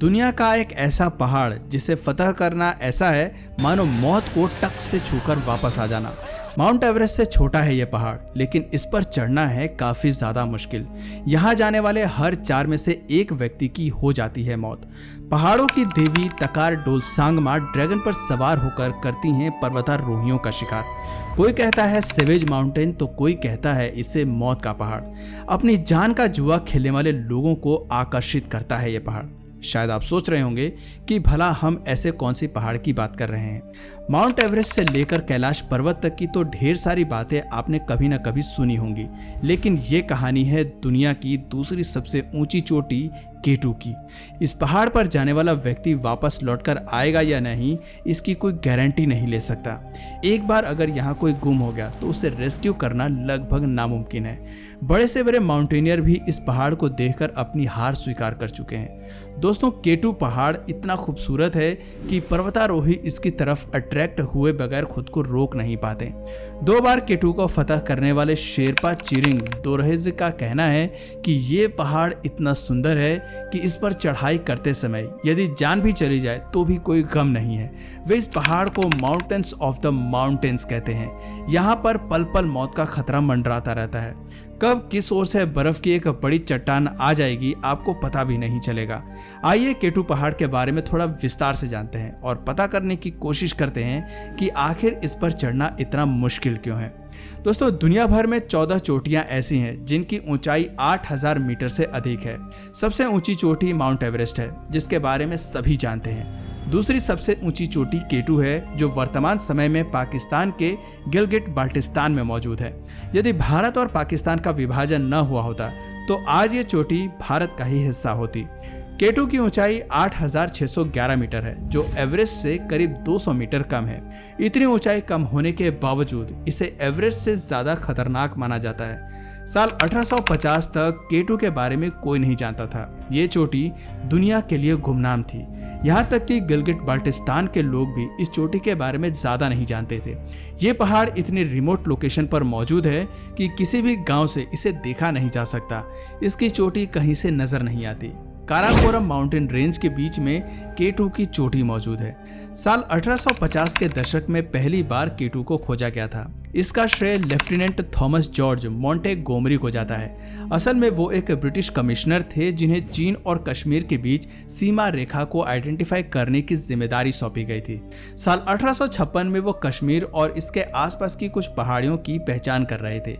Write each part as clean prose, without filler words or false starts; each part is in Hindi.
दुनिया का एक ऐसा पहाड़ जिसे फतह करना ऐसा है मानो मौत को टक से छूकर वापस आ जाना। माउंट एवरेस्ट से छोटा है ये पहाड़, लेकिन इस पर चढ़ना है काफी ज्यादा मुश्किल। यहाँ जाने वाले हर 4 में से 1 व्यक्ति की हो जाती है मौत। पहाड़ों की देवी तकार डोल सांगमा ड्रैगन पर सवार होकर करती हैं पर्वतारोहियों का शिकार। कोई कहता है सेवेज माउंटेन तो कोई कहता है इसे मौत का पहाड़। अपनी जान का जुआ खेलने वाले लोगों को आकर्षित करता है ये पहाड़। शायद आप सोच रहे होंगे कि भला हम ऐसे कौन सी पहाड़ की बात कर रहे हैं। माउंट एवरेस्ट से लेकर कैलाश पर्वत तक की तो ढेर सारी बातें आपने कभी ना कभी सुनी होंगी, लेकिन ये कहानी है दुनिया की दूसरी सबसे ऊंची चोटी K2 की। इस पहाड़ पर जाने वाला व्यक्ति वापस लौटकर आएगा या नहीं, इसकी कोई गारंटी नहीं ले सकता। एक बार अगर यहाँ कोई गुम हो गया तो उसे रेस्क्यू करना लगभग नामुमकिन है। बड़े से बड़े माउंटेनियर भी इस पहाड़ को देखकर अपनी हार स्वीकार कर चुके हैं। दोस्तों, K2 पहाड़ इतना खूबसूरत है कि पर्वतारोही इसकी तरफ अट्रैक्ट हुए बगैर खुद को रोक नहीं पाते। 2 बार K2 को फतह करने वाले शेरपा चिरिंग दोरहेज का कहना है कि ये पहाड़ इतना सुंदर है कि इस पर चढ़ाई करते समय यदि जान भी चली जाए तो भी कोई गम नहीं है। वे इस पहाड़ को माउंटेन्स ऑफ द माउंटेन्स कहते हैं। यहाँ पर पल पल मौत का खतरा मंडराता रहता है। कब किस ओर से बर्फ की एक बड़ी चट्टान आ जाएगी आपको पता भी नहीं चलेगा। आइए K2 पहाड़ के बारे में थोड़ा विस्तार से जानते हैं और पता करने की कोशिश करते हैं कि आखिर इस पर चढ़ना इतना मुश्किल क्यों है। दोस्तों, दुनिया भर में 14 चोटियां ऐसी हैं जिनकी ऊंचाई 8000 मीटर से अधिक है। सबसे ऊंची चोटी माउंट एवरेस्ट है, जिसके बारे में सभी जानते हैं। दूसरी सबसे ऊंची चोटी K2 है, जो वर्तमान समय में पाकिस्तान के गिलगिट बाल्टिस्तान में मौजूद है। यदि भारत और पाकिस्तान का विभाजन न हुआ होता तो आज ये चोटी भारत का ही हिस्सा होती। K2 की ऊंचाई 8611 मीटर है, जो एवरेस्ट से करीब 200 मीटर कम है। इतनी ऊंचाई कम होने के बावजूद इसे एवरेस्ट से ज्यादा खतरनाक माना जाता है। साल 1850 तक K2 के बारे में कोई नहीं जानता था। ये चोटी दुनिया के लिए गुमनाम थी। यहाँ तक कि गिलगिट बाल्टिस्तान के लोग भी इस चोटी के बारे में ज्यादा नहीं जानते थे। ये पहाड़ इतनी रिमोट लोकेशन पर मौजूद है कि किसी भी गांव से इसे देखा नहीं जा सकता। इसकी चोटी कहीं से नजर नहीं आती। काराकोरम माउंटेन रेंज के बीच में K2 की चोटी मौजूद है। साल 1850 के दशक में पहली बार K2 को खोजा गया था। इसका श्रेय लेफ्टिनेंट थॉमस जॉर्ज मोंटेगोमरी को जाता है। असल में वो एक ब्रिटिश कमिश्नर थे जिन्हें चीन और कश्मीर के बीच सीमा रेखा को आइडेंटिफाई करने की जिम्मेदारी सौंपी गई थी। साल 1856 में वो कश्मीर और इसके आसपास की कुछ पहाड़ियों की पहचान कर रहे थे।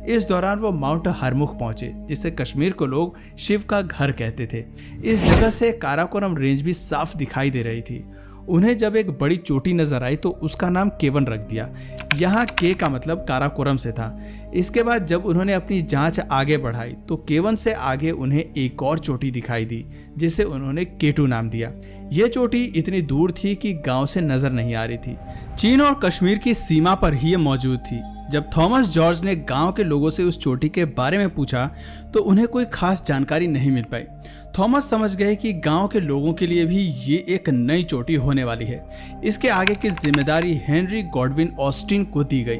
इस दौरान वो माउंट हरमुख पहुंचे, जिसे कश्मीर को लोग शिव का घर कहते थे। इस जगह से काराकोरम रेंज भी साफ दिखाई दे रही थी। उन्हें जब एक बड़ी चोटी नजर आई तो उसका नाम K1 रख दिया। यहाँ K का मतलब काराकोरम से था। इसके बाद जब उन्होंने अपनी जांच आगे बढ़ाई तो K1 से आगे उन्हें एक और चोटी दिखाई दी, जिसे उन्होंने K2 नाम दिया। ये चोटी इतनी दूर थी कि गांव से नजर नहीं आ रही थी। चीन और कश्मीर की सीमा पर ही ये मौजूद थी। जब थॉमस जॉर्ज ने गांव के लोगों से उस चोटी के बारे में पूछा तो उन्हें कोई खास जानकारी नहीं मिल पाई। थॉमस समझ गए कि गांव के लोगों के लिए भी ये एक नई चोटी होने वाली है। इसके आगे की जिम्मेदारी हेनरी गॉडविन ऑस्टिन को दी गई।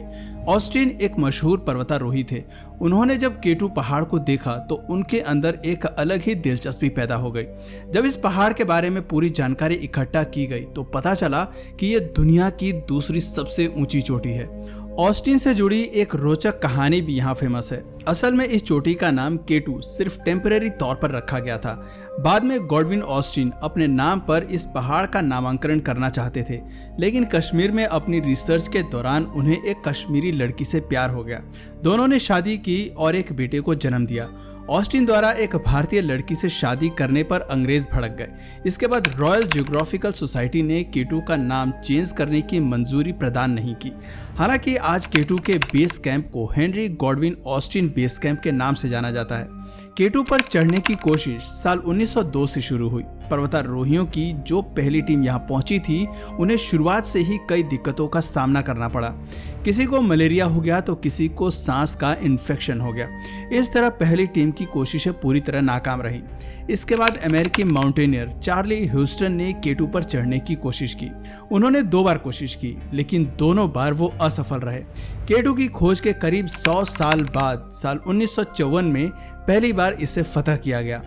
ऑस्टिन एक मशहूर पर्वतारोही थे। उन्होंने जब K2 पहाड़ को देखा तो उनके अंदर एक अलग ही दिलचस्पी पैदा हो गई। जब इस पहाड़ के बारे में पूरी जानकारी इकट्ठा की गई तो पता चला कि ये दुनिया की दूसरी सबसे ऊंची चोटी है। ऑस्टिन से जुड़ी एक रोचक कहानी भी यहाँ फेमस है। असल में इस चोटी का नाम K2 सिर्फ टेम्परेरी तौर पर रखा गया था। बाद में गॉडविन ऑस्टिन अपने नाम पर इस पहाड़ का नामांकन करना चाहते थे, लेकिन कश्मीर में अपनी रिसर्च के दौरान उन्हें एक कश्मीरी लड़की से प्यार हो गया। दोनों ने शादी की और एक बेटे को जन्म दिया। ऑस्टिन द्वारा एक भारतीय लड़की से शादी करने पर अंग्रेज भड़क गए। इसके बाद रॉयल जियोग्राफिकल सोसाइटी ने K2 का नाम चेंज करने की मंजूरी प्रदान नहीं की। हालांकि आज K2 के बेस कैंप को Henry Godwin Austen base camp के नाम से जाना जाता है। K2 पर चढ़ने की कोशिश साल 1902 से शुरू हुई। पर्वतारोहियों की जो पहली टीम यहाँ पहुंची थी, उन्हें शुरुआत से ही कई दिक्कतों का सामना करना पड़ा। किसी को मलेरिया हो गया तो किसी को सांस का इन्फेक्शन हो गया। इस तरह पहली टीम की कोशिशें पूरी तरह नाकाम रही। इसके बाद अमेरिकी माउंटेनियर चार्ली ह्यूस्टन ने K2 पर चढ़ने की कोशिश की। उन्होंने 2 बार कोशिश की, लेकिन दोनों बार वो असफल रहे। K2 की खोज के करीब 100 साल बाद साल 1954 में पहली बार इसे फतह किया गया।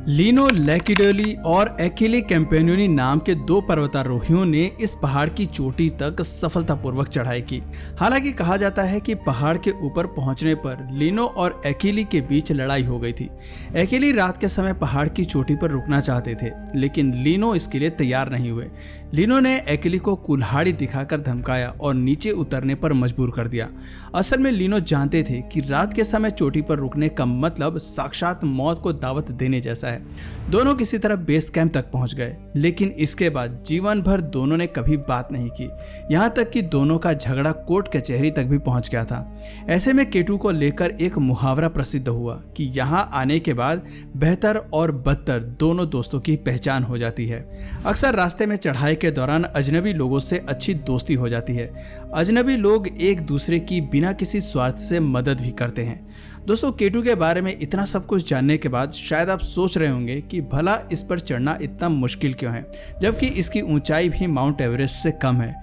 लीनो लैकिडोली और एकिली कैम्पेनियोनी नाम के दो पर्वतारोहियों ने इस पहाड़ की चोटी तक सफलतापूर्वक चढ़ाई की। हालांकि कहा जाता है कि पहाड़ के ऊपर पहुंचने पर लीनो और एकिली के बीच लड़ाई हो गई थी। एकिली रात के समय पहाड़ की चोटी पर रुकना चाहते थे, लेकिन लीनो इसके लिए तैयार नहीं हुए। लीनो ने एकिली को कुल्हाड़ी दिखाकर धमकाया और नीचे उतरने पर मजबूर कर दिया। असल में लीनो जानते थे कि रात के समय चोटी पर रुकने का मतलब साक्षात मौत को दावत देने जैसा है। दोनों किसी तरह बेस कैंप तक पहुंच गए, लेकिन इसके बाद जीवन भर दोनों ने कभी बात नहीं की। यहाँ तक कि दोनों का झगड़ा कोर्ट कचहरी तक भी पहुंच गया था। ऐसे में केटू को लेकर एक मुहावरा प्रसिद्ध हुआ कि यहाँ आने के बाद बेहतर और बदतर दोनों दोस्तों की पहचान हो जाती है। अक्सर रास्ते में चढ़ाई के दौरान अजनबी लोगों से अच्छी दोस्ती हो जाती है। अजनबी लोग एक दूसरे की बिना किसी स्वार्थ से मदद भी करते हैं। दोस्तों, केटू के बारे में इतना सब कुछ जानने के बाद शायद आप सोच रहे होंगे कि भला इस पर चढ़ना इतना मुश्किल क्यों है, जबकि इसकी ऊंचाई भी माउंट एवरेस्ट से कम है।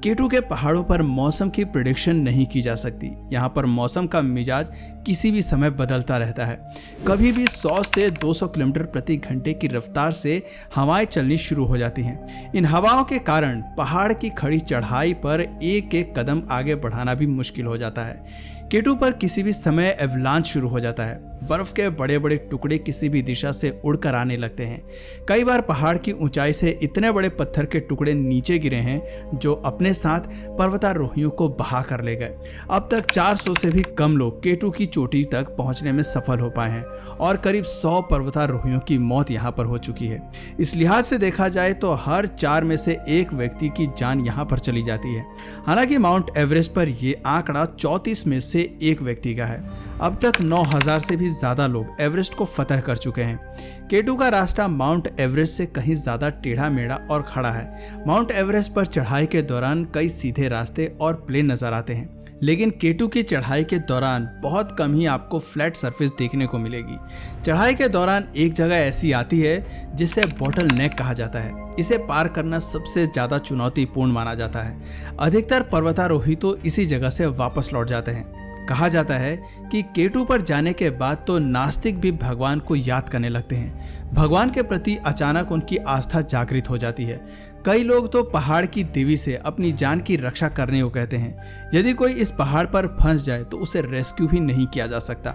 केटू के पहाड़ों पर मौसम की प्रेडिक्शन नहीं की जा सकती। यहाँ पर मौसम का मिजाज किसी भी समय बदलता रहता है। कभी भी 100 से 200 किलोमीटर प्रति घंटे की रफ्तार से हवाएं चलनी शुरू हो जाती हैं। इन हवाओं के कारण पहाड़ की खड़ी चढ़ाई पर एक एक कदम आगे बढ़ाना भी मुश्किल हो जाता है। केटू पर किसी भी समय एवलांच शुरू हो जाता है। बर्फ के बड़े बड़े टुकड़े किसी भी दिशा से उड़कर आने लगते हैं। कई बार पहाड़ की ऊंचाई से इतने बड़े पत्थर के टुकड़े नीचे गिरे हैं जो अपने साथ पर्वतारोहियों को बहा कर ले गए। अब तक 400 से भी कम लोग केटू की चोटी तक पहुंचने में सफल हो पाए हैं और करीब 100 पर्वतारोहियों की मौत यहाँ पर हो चुकी है। इस लिहाज से देखा जाए तो हर 4 में से एक व्यक्ति की जान यहाँ पर चली जाती है। हालांकि माउंट एवरेस्ट पर यह आंकड़ा 34 में से एक व्यक्ति का है। अब तक 9000 से भी ज्यादा लोग एवरेस्ट को फतह कर चुके हैं। केटू का रास्ता माउंट एवरेस्ट से कहीं ज्यादा टेढ़ा मेढ़ा और खड़ा है। माउंट एवरेस्ट पर चढ़ाई के दौरान कई सीधे रास्ते और प्लेन नजर आते हैं, लेकिन केटू की चढ़ाई के दौरान बहुत कम ही आपको फ्लैट सरफेस देखने को मिलेगी। चढ़ाई के दौरान एक जगह ऐसी आती है जिसे बॉटल नेक कहा जाता है। इसे पार करना सबसे ज्यादा चुनौतीपूर्ण माना जाता है। अधिकतर पर्वतारोही तो इसी जगह से वापस लौट जाते हैं। कहा जाता है कि केटू पर जाने के बाद तो नास्तिक भी भगवान को याद करने लगते हैं। भगवान के प्रति अचानक उनकी आस्था जागृत हो जाती है। कई लोग तो पहाड़ की देवी से अपनी जान की रक्षा करने को कहते हैं। यदि कोई इस पहाड़ पर फंस जाए तो उसे रेस्क्यू भी नहीं किया जा सकता।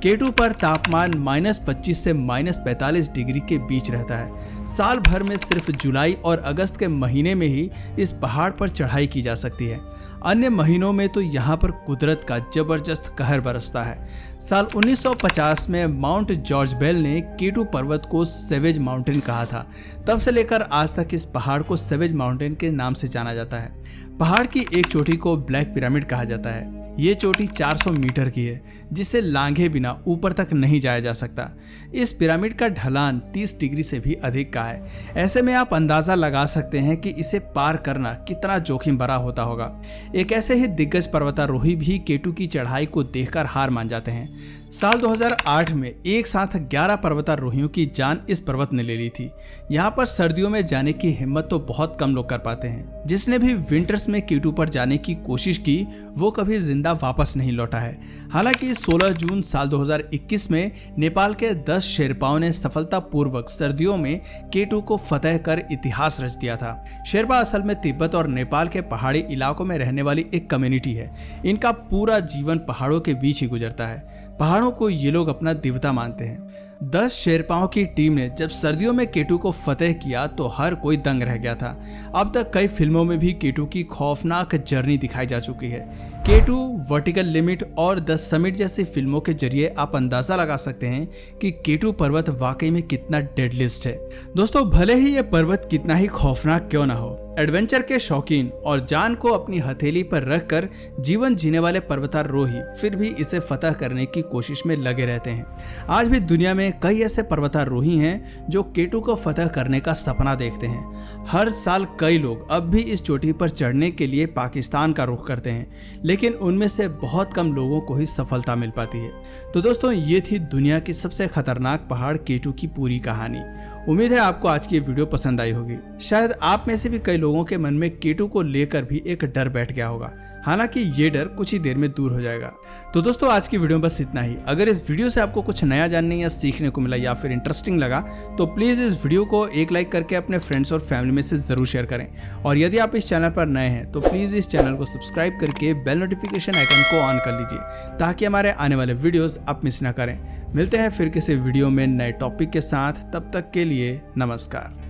केटू पर तापमान -25 से -45 डिग्री के बीच रहता है। साल भर में सिर्फ जुलाई और अगस्त के महीने में ही इस पहाड़ पर चढ़ाई की जा सकती है। अन्य महीनों में तो यहाँ पर कुदरत का जबरदस्त कहर बरसता है। साल 1950 में माउंट जॉर्ज बेल ने केटू पर्वत को सेवेज माउंटेन कहा था। तब से लेकर आज तक इस पहाड़ को सेवेज माउंटेन के नाम से जाना जाता है। पहाड़ की एक चोटी को ब्लैक पिरामिड कहा जाता है। ये चोटी 400 मीटर की है, जिसे लांघे बिना ऊपर तक नहीं जाया जा सकता। इस पिरामिड का ढलान 30 डिग्री से भी अधिक का है। ऐसे में आप अंदाजा लगा सकते हैं कि इसे पार करना कितना जोखिम भरा होता होगा। एक ऐसे ही दिग्गज पर्वतारोही भी केटू की चढ़ाई को देखकर हार मान जाते हैं। साल 2008 में एक साथ 11 पर्वतारोहियों की जान इस पर्वत ने ले ली थी। यहाँ पर सर्दियों में जाने की हिम्मत तो बहुत कम लोग कर पाते हैं। जिसने भी विंटर्स में केटू पर जाने की कोशिश की वो कभी जिंदा वापस नहीं लौटा है। हालांकि 16 जून साल 2021 में नेपाल के 10 शेरपाओं ने सफलतापूर्वक सर्दियों में केटू को फतह कर इतिहास रच दिया था। शेरपा असल में तिब्बत और नेपाल के पहाड़ी इलाकों में रहने वाली एक कम्युनिटी है। इनका पूरा जीवन पहाड़ों के बीच ही गुजरता है। पहाड़ों को ये लोग अपना देवता मानते हैं। 10 शेरपाओं की टीम ने जब सर्दियों में केटू को फतेह किया तो हर कोई दंग रह गया था। अब तक कई फिल्मों में भी केटू की खौफनाक जर्नी दिखाई जा चुकी है। केटू, वर्टिकल लिमिट और द समिट जैसी फिल्मों के जरिए आप अंदाजा लगा सकते हैं कि केटू पर्वत वाकई में कितना डेडलिस्ट है। दोस्तों, भले ही यह पर्वत कितना ही खौफनाक क्यों ना हो, एडवेंचर के शौकीन और जान को अपनी हथेली पर रखकर जीवन जीने वाले पर्वतारोही फिर भी इसे फतह करने की कोशिश में लगे रहते हैं। आज भी दुनिया में कई ऐसे पर्वतारोही हैं जो केटू को फतह करने का सपना देखते हैं। हर साल कई लोग अब भी इस चोटी पर चढ़ने के लिए पाकिस्तान का रुख करते हैं, लेकिन उनमें से बहुत कम लोगों को ही सफलता मिल पाती है। तो दोस्तों, ये थी दुनिया की सबसे खतरनाक पहाड़ केटू की पूरी कहानी। उम्मीद है आपको आज की वीडियो पसंद आई होगी। शायद आप में से भी कई लोगों के मन में केटू को लेकर भी एक डर बैठ गया होगा। हालांकि ये डर कुछ ही देर में दूर हो जाएगा। तो दोस्तों आज की वीडियो में बस इतना ही। अगर इस वीडियो से आपको कुछ नया जानने या सीखने को मिला या फिर इंटरेस्टिंग लगा तो प्लीज़ इस वीडियो को एक लाइक करके अपने फ्रेंड्स और फैमिली में से ज़रूर शेयर करें। और यदि आप इस चैनल पर नए हैं तो प्लीज़ इस चैनल को सब्सक्राइब करके बेल नोटिफिकेशन आइकन को ऑन कर लीजिए ताकि हमारे आने वाले वीडियोज़ आप मिस ना करें। मिलते हैं फिर किसी वीडियो में नए टॉपिक के साथ, तब तक के लिए नमस्कार।